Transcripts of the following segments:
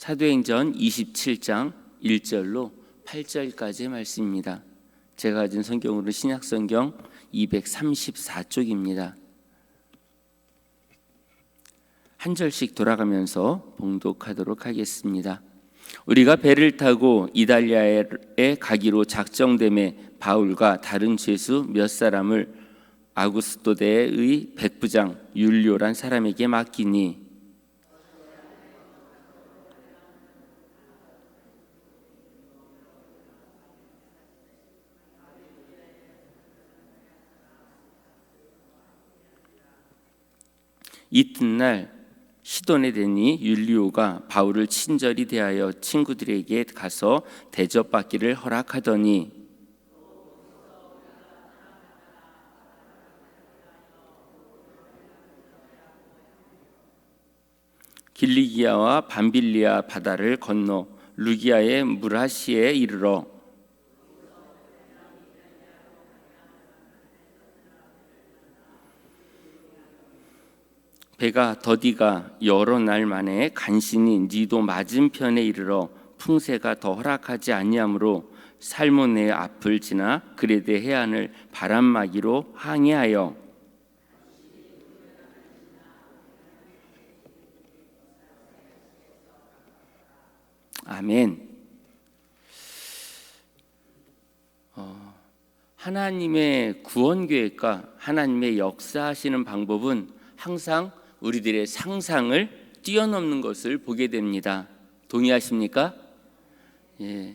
사도행전 27장 1절로 8절까지의 말씀입니다. 제가 가진 성경으로 신약성경 234쪽입니다. 한 절씩 돌아가면서 봉독하도록 하겠습니다. 우리가 배를 타고 이달리아에 가기로 작정됨에 바울과 다른 죄수 몇 사람을 아구스토대의 백부장 율리오란 사람에게 맡기니 이튿날 시돈에 되니 율리오가 바울을 친절히 대하여 친구들에게 가서 대접받기를 허락하더니 길리기아와 밤빌리아 바다를 건너 루기아의 무라시에 이르러 배가 더디가 여러 날 만에 간신히 니도 맞은편에 이르러 풍세가 더 허락하지 아니하므로 살모네의 앞을 지나 그레데 해안을 바람막이로 항해하여 아멘. 하나님의 구원 계획과 하나님의 역사하시는 방법은 항상 우리들의 상상을 뛰어넘는 것을 보게 됩니다. 동의하십니까? 예.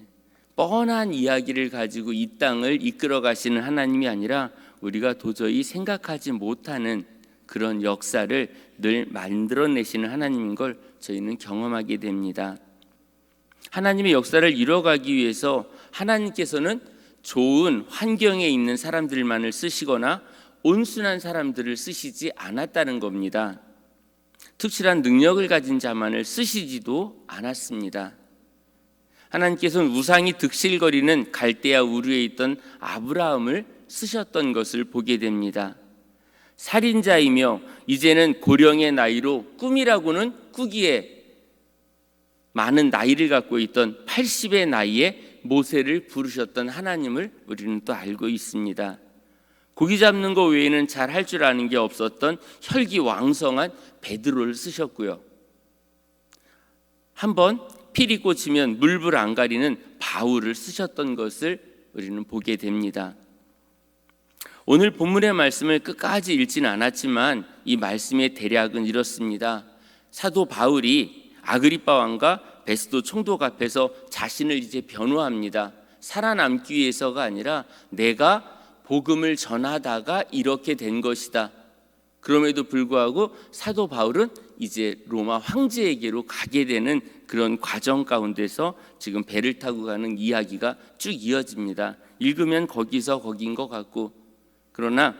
뻔한 이야기를 가지고 이 땅을 이끌어 가시는 하나님이 아니라 우리가 도저히 생각하지 못하는 그런 역사를 늘 만들어내시는 하나님인 걸 저희는 경험하게 됩니다. 하나님의 역사를 이뤄가기 위해서 하나님께서는 좋은 환경에 있는 사람들만을 쓰시거나 온순한 사람들을 쓰시지 않았다는 겁니다. 특출한 능력을 가진 자만을 쓰시지도 않았습니다. 하나님께서는 우상이 득실거리는 갈대아 우르에 있던 아브라함을 쓰셨던 것을 보게 됩니다. 살인자이며 이제는 고령의 나이로 꿈이라고는 꾸기에 많은 나이를 갖고 있던 80의 나이에 모세를 부르셨던 하나님을 우리는 또 알고 있습니다. 고기 잡는 거 외에는 잘 할 줄 아는 게 없었던 혈기왕성한 베드로를 쓰셨고요. 한번 피리 꽂히면 물불 안 가리는 바울을 쓰셨던 것을 우리는 보게 됩니다. 오늘 본문의 말씀을 끝까지 읽지는 않았지만 이 말씀의 대략은 이렇습니다. 사도 바울이 아그리빠 왕과 베스도 총독 앞에서 자신을 이제 변호합니다. 살아남기 위해서가 아니라 내가 복음을 전하다가 이렇게 된 것이다. 그럼에도 불구하고 사도 바울은 이제 로마 황제에게로 가게 되는 그런 과정 가운데서 지금 배를 타고 가는 이야기가 쭉 이어집니다. 읽으면 거기서 거긴 것 같고, 그러나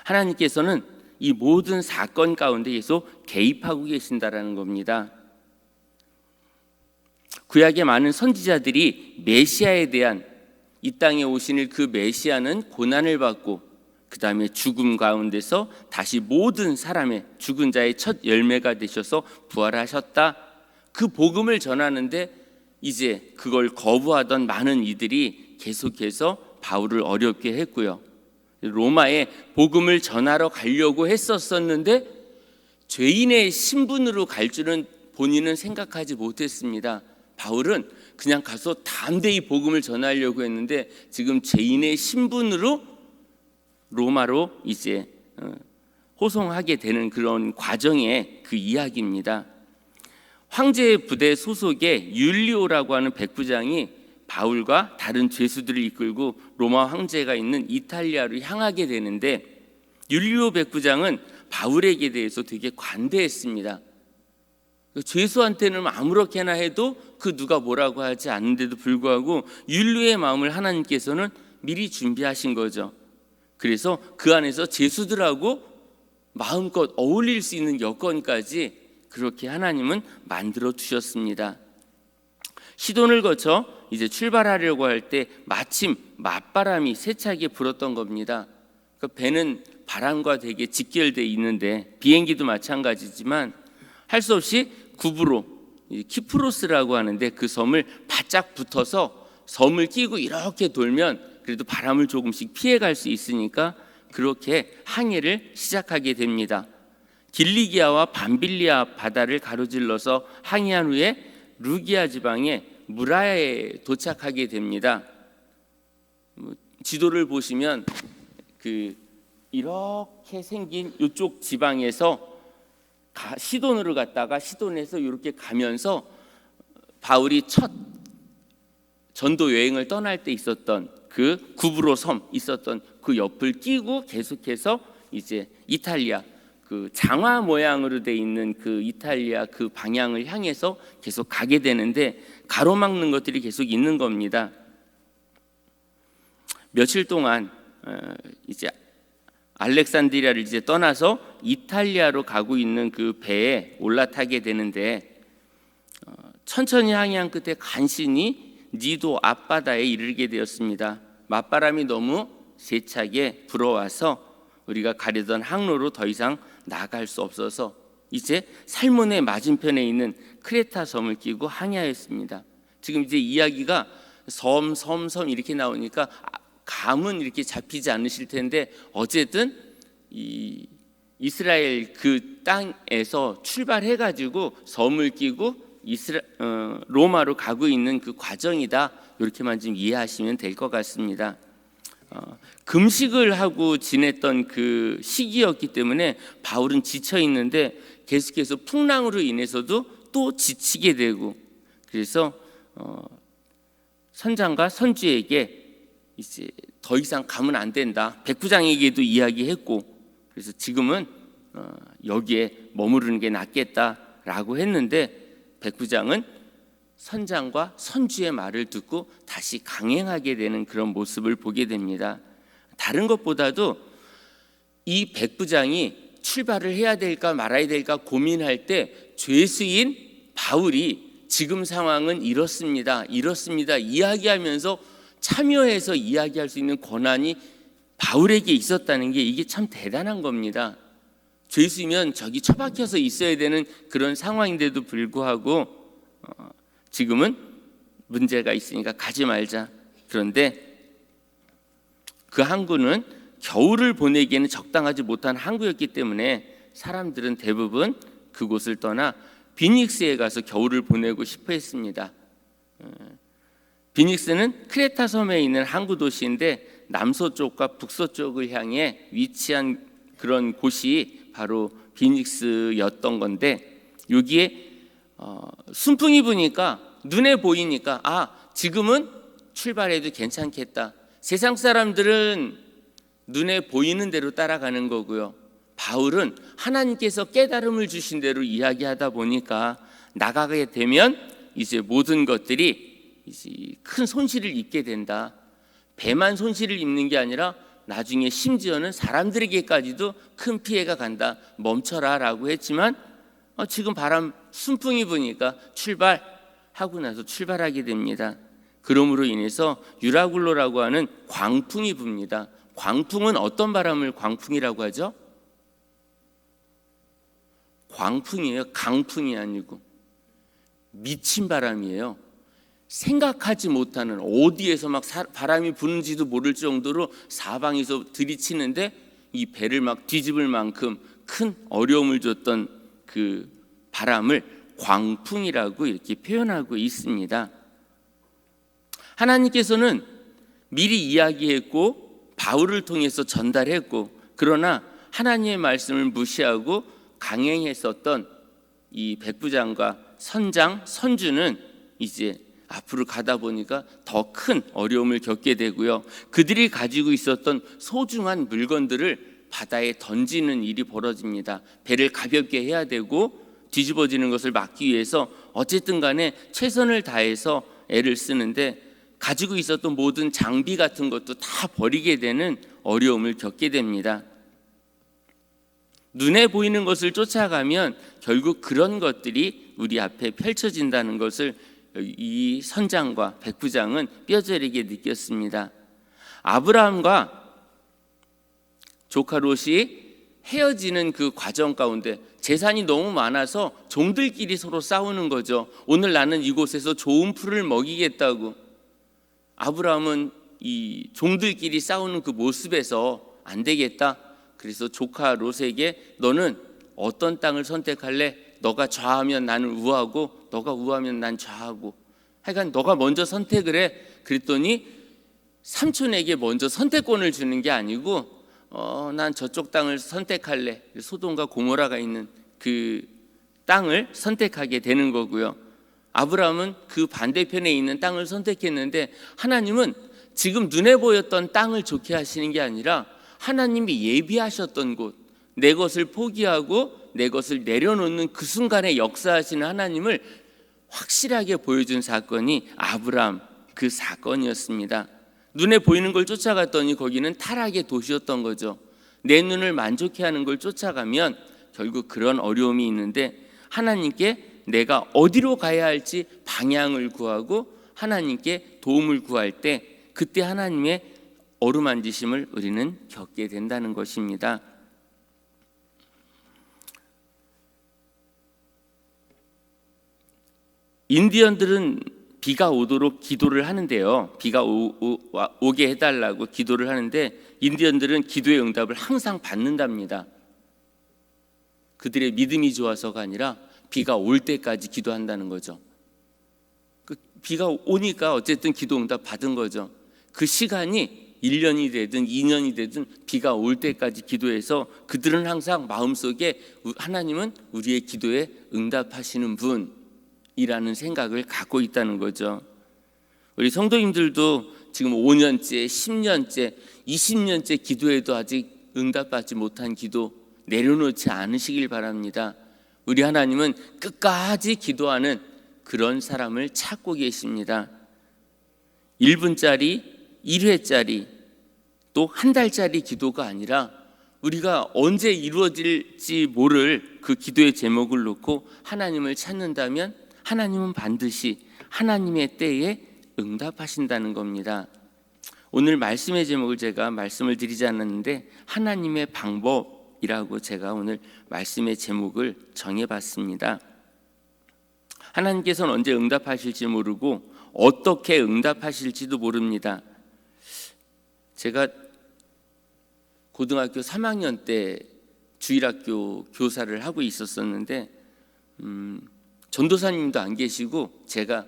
하나님께서는 이 모든 사건 가운데 계속 개입하고 계신다라는 겁니다. 구약의 많은 선지자들이 메시아에 대한 이 땅에 오시는 그 메시아는 고난을 받고 그 다음에 죽음 가운데서 다시 모든 사람의 죽은 자의 첫 열매가 되셔서 부활하셨다. 그 복음을 전하는데 이제 그걸 거부하던 많은 이들이 계속해서 바울을 어렵게 했고요. 로마에 복음을 전하러 가려고 했었는데 죄인의 신분으로 갈 줄은 본인은 생각하지 못했습니다. 바울은 그냥 가서 담대히 복음을 전하려고 했는데 지금 죄인의 신분으로 로마로 이제 호송하게 되는 그런 과정의 그 이야기입니다. 황제의 부대 소속의 율리오라고 하는 백부장이 바울과 다른 죄수들을 이끌고 로마 황제가 있는 이탈리아로 향하게 되는데 율리오 백부장은 바울에게 대해서 되게 관대했습니다. 죄수한테는 아무렇게나 해도 그 누가 뭐라고 하지 않는데도 불구하고 율리오의 마음을 하나님께서는 미리 준비하신 거죠. 그래서 그 안에서 죄수들하고 마음껏 어울릴 수 있는 여건까지 그렇게 하나님은 만들어 두셨습니다. 시돈을 거쳐 이제 출발하려고 할 때 마침 맞바람이 세차게 불었던 겁니다. 그 배는 바람과 되게 직결되어 있는데 비행기도 마찬가지지만 할 수 없이 굽으로 키프로스라고 하는데 그 섬을 바짝 붙어서 섬을 끼고 이렇게 돌면 그래도 바람을 조금씩 피해갈 수 있으니까 그렇게 항해를 시작하게 됩니다. 길리기아와 밤빌리아 바다를 가로질러서 항해한 후에 루기아 지방의 무라에 도착하게 됩니다. 지도를 보시면 이렇게 생긴 이쪽 지방에서 시돈으로 갔다가 시돈에서 이렇게 가면서 바울이 첫 전도 여행을 떠날 때 있었던 그 구브로 섬 있었던 그 옆을 끼고 계속해서 이제 이탈리아 그 장화 모양으로 돼 있는 그 이탈리아 그 방향을 향해서 계속 가게 되는데 가로막는 것들이 계속 있는 겁니다. 며칠 동안 이제 알렉산드리아를 이제 떠나서 이탈리아로 가고 있는 그 배에 올라타게 되는데 천천히 항해한 끝에 간신히 니도 앞바다에 이르게 되었습니다. 맞바람이 너무 세차게 불어와서 우리가 가려던 항로로 더 이상 나갈 수 없어서 이제 살몬의 맞은편에 있는 크레타 섬을 끼고 항해하였습니다. 지금 이제 이야기가 섬 이렇게 나오니까 감은 이렇게 잡히지 않으실 텐데 어쨌든 이 이스라엘 그 땅에서 출발해가지고 섬을 끼고 로마로 가고 있는 그 과정이다. 이렇게만 좀 이해하시면 될 것 같습니다. 금식을 하고 지냈던 그 시기였기 때문에 바울은 지쳐 있는데 계속해서 풍랑으로 인해서도 또 지치게 되고 그래서 선장과 선주에게 이제 더 이상 가면 안 된다. 백부장에게도 이야기했고 그래서 지금은 여기에 머무르는 게 낫겠다라고 했는데 백부장은 선장과 선주의 말을 듣고 다시 강행하게 되는 그런 모습을 보게 됩니다. 다른 것보다도 이 백부장이 출발을 해야 될까 말아야 될까 고민할 때 죄수인 바울이 지금 상황은 이렇습니다 이야기하면서 참여해서 이야기할 수 있는 권한이 바울에게 있었다는 게 이게 참 대단한 겁니다. 죄수면 저기 처박혀서 있어야 되는 그런 상황인데도 불구하고 지금은 문제가 있으니까 가지 말자. 그런데 그 항구는 겨울을 보내기에는 적당하지 못한 항구였기 때문에 사람들은 대부분 그곳을 떠나 비닉스에 가서 겨울을 보내고 싶어 했습니다. 비닉스는 크레타 섬에 있는 항구 도시인데 남서쪽과 북서쪽을 향해 위치한 그런 곳이 바로 비닉스였던 건데 여기에 순풍이 부니까 눈에 보이니까 지금은 출발해도 괜찮겠다. 세상 사람들은 눈에 보이는 대로 따라가는 거고요. 바울은 하나님께서 깨달음을 주신 대로 이야기하다 보니까 나가게 되면 이제 모든 것들이 이제 큰 손실을 입게 된다. 배만 손실을 입는 게 아니라 나중에 심지어는 사람들에게까지도 큰 피해가 간다. 멈춰라 라고 했지만 지금 바람 순풍이 부니까 출발하고 나서 출발하게 됩니다. 그러므로 인해서 유라굴로라고 하는 광풍이 붑니다. 광풍은 어떤 바람을 광풍이라고 하죠? 광풍이에요. 강풍이 아니고 미친 바람이에요. 생각하지 못하는 어디에서 막 바람이 부는지도 모를 정도로 사방에서 들이치는데 이 배를 막 뒤집을 만큼 큰 어려움을 줬던 그 바람을 광풍이라고 이렇게 표현하고 있습니다. 하나님께서는 미리 이야기했고 바울을 통해서 전달했고 그러나 하나님의 말씀을 무시하고 강행했었던 이 백부장과 선장, 선주는 이제 앞으로 가다 보니까 더 큰 어려움을 겪게 되고요. 그들이 가지고 있었던 소중한 물건들을 바다에 던지는 일이 벌어집니다. 배를 가볍게 해야 되고 뒤집어지는 것을 막기 위해서 어쨌든 간에 최선을 다해서 애를 쓰는데 가지고 있었던 모든 장비 같은 것도 다 버리게 되는 어려움을 겪게 됩니다. 눈에 보이는 것을 쫓아가면 결국 그런 것들이 우리 앞에 펼쳐진다는 것을 이 선장과 백부장은 뼈저리게 느꼈습니다. 아브라함과 조카 롯이 헤어지는 그 과정 가운데 재산이 너무 많아서 종들끼리 서로 싸우는 거죠. 오늘 나는 이곳에서 좋은 풀을 먹이겠다고. 아브라함은 이 종들끼리 싸우는 그 모습에서 안 되겠다. 그래서 조카 롯에게 너는 어떤 땅을 선택할래? 너가 좌하면 나는 우하고 너가 우하면 난 좌하고. 하여간 너가 먼저 선택을 해. 그랬더니 삼촌에게 먼저 선택권을 주는 게 아니고 난 저쪽 땅을 선택할래. 소돔과 고모라가 있는 그 땅을 선택하게 되는 거고요. 아브라함은 그 반대편에 있는 땅을 선택했는데 하나님은 지금 눈에 보였던 땅을 좋게 하시는 게 아니라 하나님이 예비하셨던 곳, 내 것을 포기하고 내 것을 내려놓는 그 순간에 역사하시는 하나님을 확실하게 보여준 사건이 아브라함 그 사건이었습니다. 눈에 보이는 걸 쫓아갔더니 거기는 타락의 도시였던 거죠. 내 눈을 만족해 하는 걸 쫓아가면 결국 그런 어려움이 있는데 하나님께 내가 어디로 가야 할지 방향을 구하고 하나님께 도움을 구할 때 그때 하나님의 어루만지심을 우리는 겪게 된다는 것입니다. 인디언들은 비가 오도록 기도를 하는데요. 비가 오게 해달라고 기도를 하는데 인디언들은 기도의 응답을 항상 받는답니다. 그들의 믿음이 좋아서가 아니라 비가 올 때까지 기도한다는 거죠. 비가 오니까 어쨌든 기도 응답 받은 거죠. 그 시간이 1년이 되든 2년이 되든 비가 올 때까지 기도해서 그들은 항상 마음속에 하나님은 우리의 기도에 응답하시는 분이라는 생각을 갖고 있다는 거죠. 우리 성도님들도 지금 5년째, 10년째, 20년째 기도해도 아직 응답받지 못한 기도 내려놓지 않으시길 바랍니다. 우리 하나님은 끝까지 기도하는 그런 사람을 찾고 계십니다. 1분짜리, 1회짜리, 또 한 달짜리 기도가 아니라 우리가 언제 이루어질지 모를 그 기도의 제목을 놓고 하나님을 찾는다면 하나님은 반드시 하나님의 때에 응답하신다는 겁니다. 오늘 말씀의 제목을 제가 말씀을 드리지 않았는데 하나님의 방법이라고 제가 오늘 말씀의 제목을 정해봤습니다. 하나님께서는 언제 응답하실지 모르고 어떻게 응답하실지도 모릅니다. 제가 고등학교 3학년 때 주일학교 교사를 하고 있었었는데 전도사님도 안 계시고 제가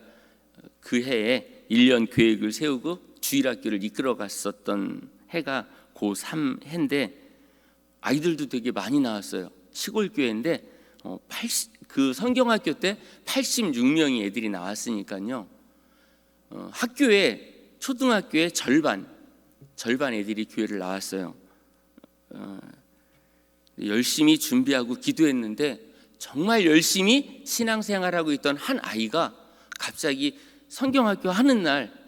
그 해에 1년 계획을 세우고 주일학교를 이끌어 갔었던 해가 고3해인데 아이들도 되게 많이 나왔어요. 시골 교회인데 그 성경학교 때 86명의 애들이 나왔으니까요. 학교에 초등학교의 절반 애들이 교회를 나왔어요. 열심히 준비하고 기도했는데 정말 열심히 신앙생활하고 있던 한 아이가 갑자기 성경학교 하는 날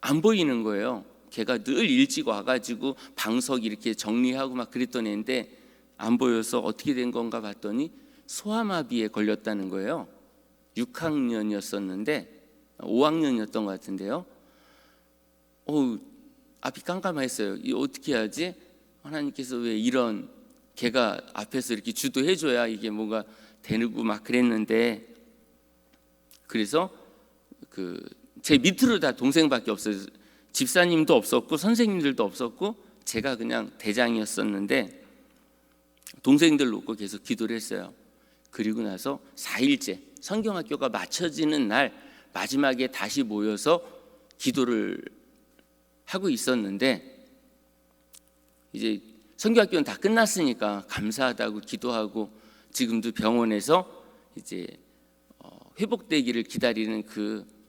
안 보이는 거예요. 걔가 늘 일찍 와가지고 방석 이렇게 정리하고 막 그랬던 애인데 안 보여서 어떻게 된 건가 봤더니 소아마비에 걸렸다는 거예요. 6학년이었었는데 5학년이었던 것 같은데요. 앞이 깜깜했어요. 이거 어떻게 해야지? 하나님께서 왜 이런 걔가 앞에서 이렇게 주도해줘야 이게 뭔가 되고 막 그랬는데 그래서 제 밑으로 다 동생밖에 없어요. 집사님도 없었고 선생님들도 없었고 제가 그냥 대장이었었는데 동생들 놓고 계속 기도를 했어요. 그리고 나서 4일째 성경학교가 마쳐지는 날 마지막에 다시 모여서 기도를 하고 있었는데 이제 성경학교는 다 끝났으니까 감사하다고 기도하고 지금도 병원에서 이제 회복되기를 기다리는 그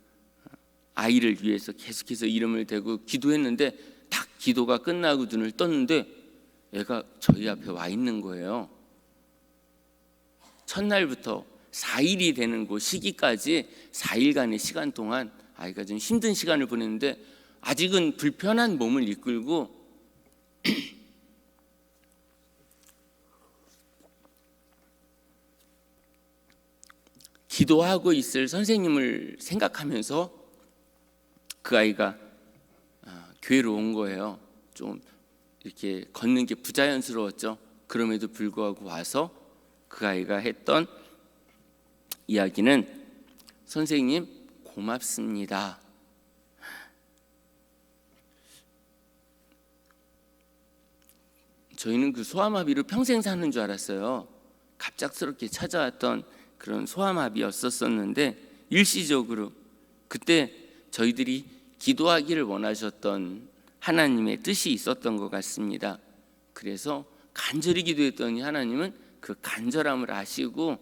아이를 위해서 계속해서 이름을 대고 기도했는데 딱 기도가 끝나고 눈을 떴는데 애가 저희 앞에 와 있는 거예요. 첫날부터 4일이 되는 그 시기까지 4일간의 시간 동안 아이가 좀 힘든 시간을 보냈는데 아직은 불편한 몸을 이끌고 기도하고 있을 선생님을 생각하면서 그 아이가 교회로 온 거예요. 좀 이렇게 걷는 게 부자연스러웠죠. 그럼에도 불구하고 와서 그 아이가 했던 이야기는 선생님 고맙습니다. 저희는 그 소아마비로 평생 사는 줄 알았어요. 갑작스럽게 찾아왔던 그런 소아마비였었는데 일시적으로 그때 저희들이 기도하기를 원하셨던 하나님의 뜻이 있었던 것 같습니다. 그래서 간절히 기도했더니 하나님은 그 간절함을 아시고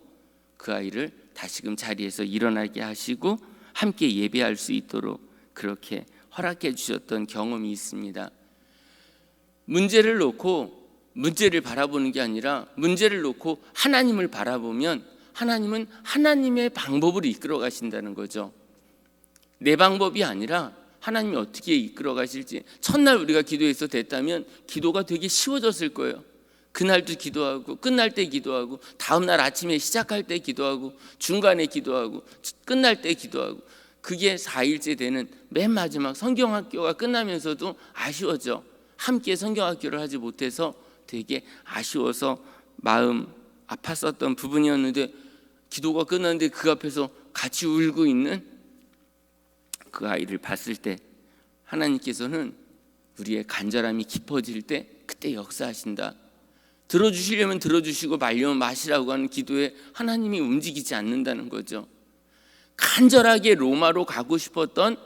그 아이를 다시금 자리에서 일어나게 하시고 함께 예배할 수 있도록 그렇게 허락해 주셨던 경험이 있습니다. 문제를 놓고 문제를 바라보는 게 아니라 문제를 놓고 하나님을 바라보면 하나님은 하나님의 방법으로 이끌어 가신다는 거죠. 내 방법이 아니라 하나님이 어떻게 이끌어 가실지. 첫날 우리가 기도해서 됐다면 기도가 되게 쉬워졌을 거예요. 그날도 기도하고 끝날 때 기도하고 다음날 아침에 시작할 때 기도하고 중간에 기도하고 끝날 때 기도하고 그게 4일째 되는 맨 마지막 성경학교가 끝나면서도 아쉬워져. 함께 성경학교를 하지 못해서 되게 아쉬워서 마음 아팠었던 부분이었는데 기도가 끝났는데 그 앞에서 같이 울고 있는 그 아이를 봤을 때 하나님께서는 우리의 간절함이 깊어질 때 그때 역사하신다. 들어주시려면 들어주시고 말려면 마시라고 하는 기도에 하나님이 움직이지 않는다는 거죠. 간절하게 로마로 가고 싶었던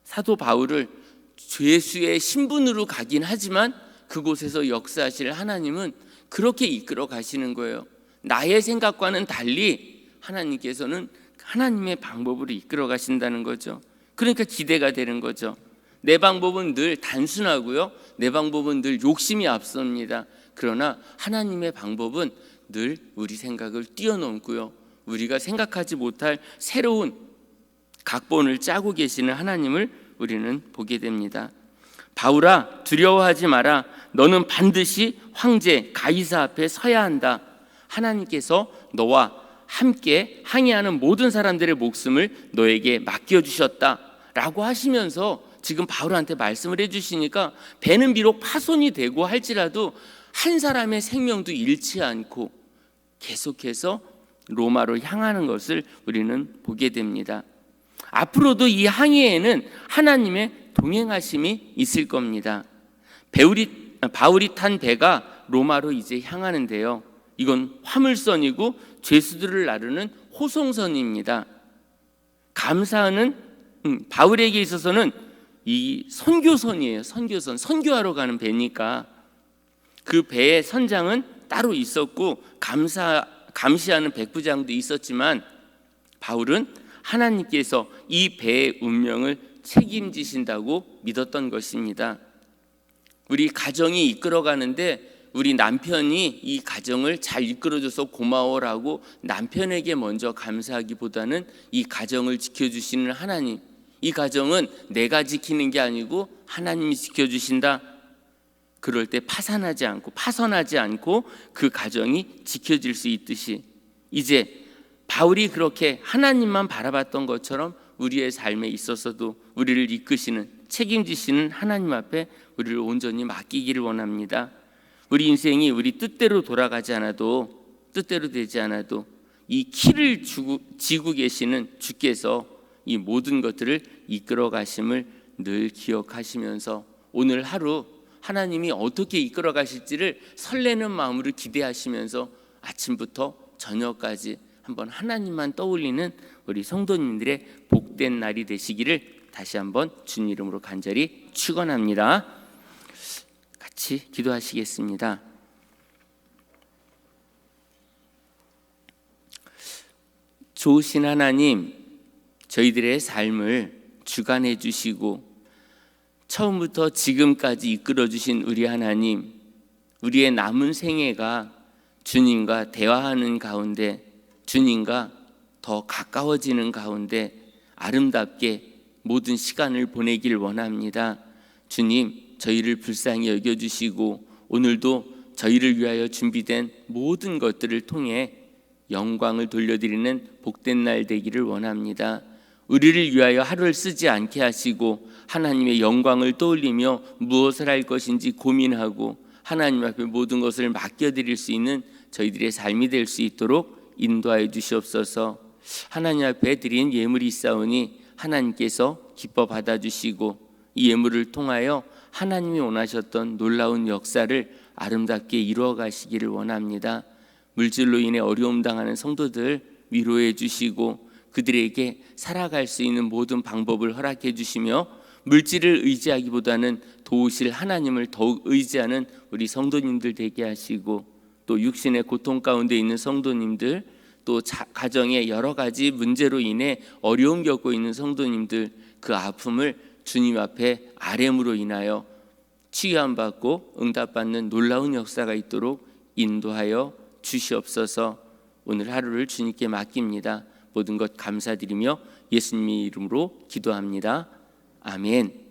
사도 바울을 죄수의 신분으로 가긴 하지만 그곳에서 역사하실 하나님은 그렇게 이끌어 가시는 거예요. 나의 생각과는 달리 하나님께서는 하나님의 방법으로 이끌어 가신다는 거죠. 그러니까 기대가 되는 거죠. 내 방법은 늘 단순하고요. 내 방법은 늘 욕심이 앞섭니다. 그러나 하나님의 방법은 늘 우리 생각을 뛰어넘고요. 우리가 생각하지 못할 새로운 각본을 짜고 계시는 하나님을 우리는 보게 됩니다. 바울아, 두려워하지 마라. 너는 반드시 황제 가이사 앞에 서야 한다. 하나님께서 너와 함께 항해하는 모든 사람들의 목숨을 너에게 맡겨주셨다 라고 하시면서 지금 바울한테 말씀을 해주시니까 배는 비록 파손이 되고 할지라도 한 사람의 생명도 잃지 않고 계속해서 로마로 향하는 것을 우리는 보게 됩니다. 앞으로도 이 항해에는 하나님의 동행하심이 있을 겁니다. 바울이 탄 배가 로마로 이제 향하는데요. 이건 화물선이고 죄수들을 나르는 호송선입니다. 감사하는 바울에게 있어서는 이 선교선이에요. 선교하러 가는 배니까 그 배의 선장은 따로 있었고 감시하는 백부장도 있었지만 바울은 하나님께서 이 배의 운명을 책임지신다고 믿었던 것입니다. 우리 가정이 이끌어가는데 우리 남편이 이 가정을 잘 이끌어줘서 고마워라고 남편에게 먼저 감사하기보다는 이 가정을 지켜주시는 하나님, 이 가정은 내가 지키는 게 아니고 하나님이 지켜주신다. 그럴 때 파선하지 않고 그 가정이 지켜질 수 있듯이 이제 바울이 그렇게 하나님만 바라봤던 것처럼 우리의 삶에 있어서도 우리를 이끄시는 책임지시는 하나님 앞에 우리를 온전히 맡기기를 원합니다. 우리 인생이 우리 뜻대로 돌아가지 않아도 뜻대로 되지 않아도 이 키를 지고 계시는 주께서 이 모든 것들을 이끌어 가심을 늘 기억하시면서 오늘 하루 하나님이 어떻게 이끌어 가실지를 설레는 마음으로 기대하시면서 아침부터 저녁까지 한번 하나님만 떠올리는 우리 성도님들의 복된 날이 되시기를 다시 한번 주님 이름으로 간절히 축원합니다. 같이 기도하시겠습니다. 좋으신 하나님, 저희들의 삶을 주관해 주시고 처음부터 지금까지 이끌어 주신 우리 하나님, 우리의 남은 생애가 주님과 대화하는 가운데 주님과 더 가까워지는 가운데 아름답게 모든 시간을 보내길 원합니다. 주님, 저희를 불쌍히 여겨주시고 오늘도 저희를 위하여 준비된 모든 것들을 통해 영광을 돌려드리는 복된 날 되기를 원합니다. 우리를 위하여 하루를 쓰지 않게 하시고 하나님의 영광을 떠올리며 무엇을 할 것인지 고민하고 하나님 앞에 모든 것을 맡겨드릴 수 있는 저희들의 삶이 될 수 있도록 인도하여 주시옵소서. 하나님 앞에 드린 예물이 있사오니 하나님께서 기뻐 받아주시고 이 예물을 통하여 하나님이 원하셨던 놀라운 역사를 아름답게 이루어 가시기를 원합니다. 물질로 인해 어려움 당하는 성도들 위로해 주시고 그들에게 살아갈 수 있는 모든 방법을 허락해 주시며 물질을 의지하기보다는 도우실 하나님을 더욱 의지하는 우리 성도님들 되게 하시고 또 육신의 고통 가운데 있는 성도님들 또 가정의 여러 가지 문제로 인해 어려움 겪고 있는 성도님들 그 아픔을 주님 앞에 아뢰므로 인하여 치유함 받고 응답받는 놀라운 역사가 있도록 인도하여 주시옵소서. 오늘 하루를 주님께 맡깁니다. 모든 것 감사드리며 예수님의 이름으로 기도합니다. 아멘.